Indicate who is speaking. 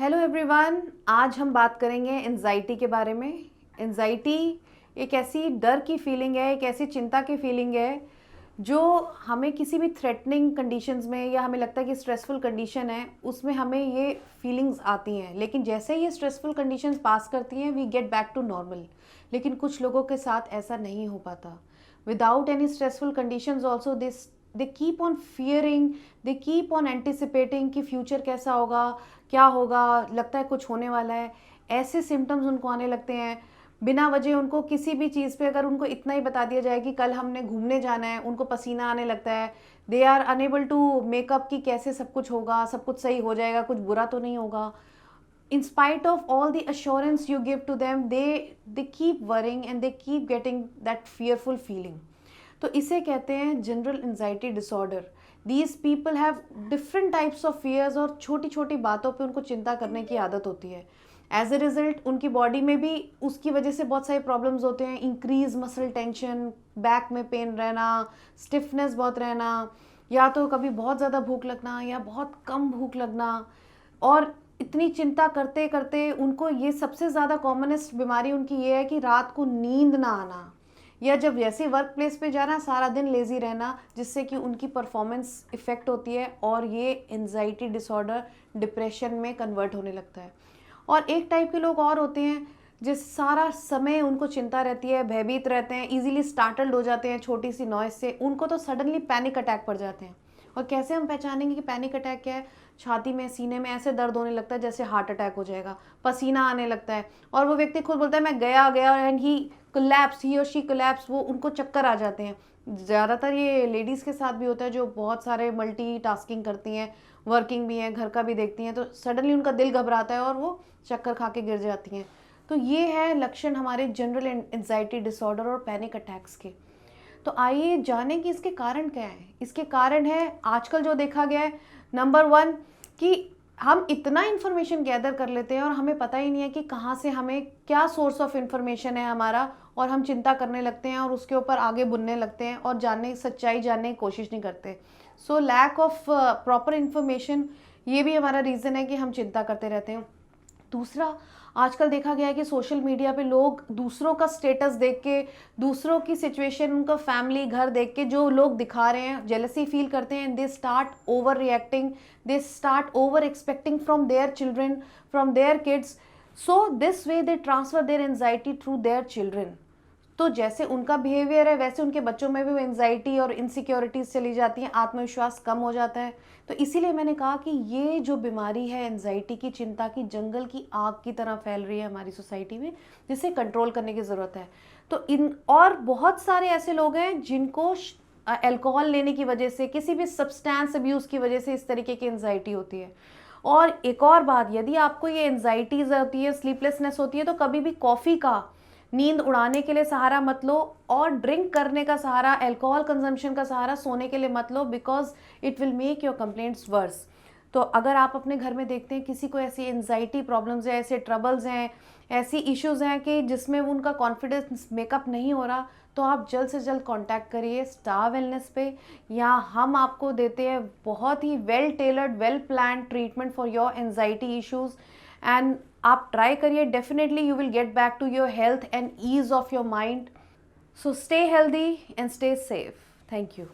Speaker 1: Hello everyone, आज हम बात करेंगे एंजाइटी के बारे में। एंजाइटी एक ऐसी डर की फीलिंग है, एक ऐसी चिंता की फीलिंग है जो हमें किसी भी थ्रेटनिंग कंडीशंस में या हमें लगता है कि स्ट्रेसफुल कंडीशन है उसमें हमें ये फीलिंग्स आती हैं, लेकिन जैसे ही ये स्ट्रेसफुल कंडीशंस पास करती हैं we get back to normal. लेकिन कुछ लोगों के साथ ऐसा नहीं हो पाता। Without any stressful conditions also this they keep on fearing, they keep on anticipating कि फ्यूचर कैसा होगा, क्या होगा, लगता है कुछ होने वाला है। ऐसे सिम्टम्स उनको आने लगते हैं बिना वजह। उनको किसी भी चीज़ पे अगर उनको इतना ही बता दिया जाए कि कल हमने घूमने जाना है, उनको पसीना आने लगता है। They are unable to make up कि कैसे सब कुछ होगा, सब कुछ सही हो जाएगा, कुछ बुरा तो नहीं होगा। In spite of all the assurance you give to them, they keep worrying and they keep getting that fearful feeling. तो इसे कहते हैं general anxiety disorder. These people have different types of fears और छोटी छोटी बातों पे उनको चिंता करने की आदत होती है। एज ए रिजल्ट उनकी बॉडी में भी उसकी वजह से बहुत सारे प्रॉब्लम्स होते हैं। इंक्रीज मसल टेंशन, बैक में पेन रहना, स्टिफनेस बहुत रहना, या तो कभी बहुत ज़्यादा भूख लगना या बहुत कम भूख लगना। और इतनी चिंता करते करते उनको ये सबसे ज़्यादा कॉमनेस्ट बीमारी उनकी ये है कि रात को नींद ना आना, या जब वैसे वर्क प्लेस पे जाना सारा दिन लेज़ी रहना, जिससे कि उनकी परफॉर्मेंस इफ़ेक्ट होती है और ये एंजाइटी डिसऑर्डर डिप्रेशन में कन्वर्ट होने लगता है। और एक टाइप के लोग और होते हैं जिस सारा समय उनको चिंता रहती है, भयभीत रहते हैं, इजीली स्टार्टल्ड हो जाते हैं छोटी सी नॉइज से। उनको तो सडनली पैनिक अटैक पड़ जाते हैं। और कैसे हम पहचानेंगे कि पैनिक अटैक क्या है? छाती में, सीने में ऐसे दर्द होने लगता है जैसे हार्ट अटैक हो जाएगा, पसीना आने लगता है और वो व्यक्ति खुद बोलता है मैं गया गया एंड ही कोलैप्स, ही और शी कोलैप्स, वो उनको चक्कर आ जाते हैं। ज़्यादातर ये लेडीज़ के साथ भी होता है जो बहुत सारे मल्टीटास्किंग करती हैं, वर्किंग भी हैं, घर का भी देखती हैं, तो सडनली उनका दिल घबराता है और वो चक्कर खा के गिर जाती हैं। तो ये है लक्षण हमारे जनरल एंजाइटी डिसऑर्डर और पैनिक अटैक्स के। तो आइए जाने कि इसके कारण क्या है। इसके कारण है आजकल जो देखा गया है, नंबर 1 कि हम इतना इन्फॉर्मेशन गैदर कर लेते हैं और हमें पता ही नहीं है कि कहाँ से हमें क्या सोर्स ऑफ इन्फॉर्मेशन है हमारा, और हम चिंता करने लगते हैं और उसके ऊपर आगे बुनने लगते हैं और सच्चाई जानने की कोशिश नहीं करते। So lack of proper information, ये भी हमारा रीज़न है कि हम चिंता करते रहते हैं। दूसरा, आजकल देखा गया है कि सोशल मीडिया पे लोग दूसरों का स्टेटस देख के, दूसरों की सिचुएशन, उनका फैमिली घर देख के जो लोग दिखा रहे हैं, जेलसी फील करते हैं। They start over reacting, they start over expecting from their children, from their kids. So this way they transfer their anxiety through their children. तो जैसे उनका बिहेवियर है वैसे उनके बच्चों में भी एंजाइटी और इनसिक्योरिटीज चली जाती हैं, आत्मविश्वास कम हो जाता है। तो इसीलिए मैंने कहा कि ये जो बीमारी है एंजाइटी की, चिंता की, जंगल की आग की तरह फैल रही है हमारी सोसाइटी में, जिसे कंट्रोल करने की ज़रूरत है। तो इन और बहुत सारे ऐसे लोग हैं जिनको अल्कोहल लेने की वजह से, किसी भी सब्सटेंस अब्यूज़ की वजह से इस तरीके की एंजाइटी होती है। और एक और बात, यदि आपको ये एंजाइटीज़ होती है, स्लीपलेसनेस होती है, तो कभी भी कॉफ़ी का नींद उड़ाने के लिए सहारा मत लो और ड्रिंक करने का सहारा, अल्कोहल कंजम्पशन का सहारा सोने के लिए मत लो, because it will make your complaints worse. तो अगर आप अपने घर में देखते हैं किसी को ऐसी एंजाइटी प्रॉब्लम्स है, ऐसे ट्रबल्स हैं, ऐसी इश्यूज़ हैं कि जिसमें उनका कॉन्फिडेंस मेकअप नहीं हो रहा, तो आप जल्द से जल्द कांटेक्ट करिए स्टार वेलनेस पे। यहाँ हम आपको देते हैं बहुत ही well tailored, well plan treatment for your anxiety issues. And आप ट्राई करिए, definitely you will get back to your health and ease of your mind. So stay healthy and stay safe. Thank you.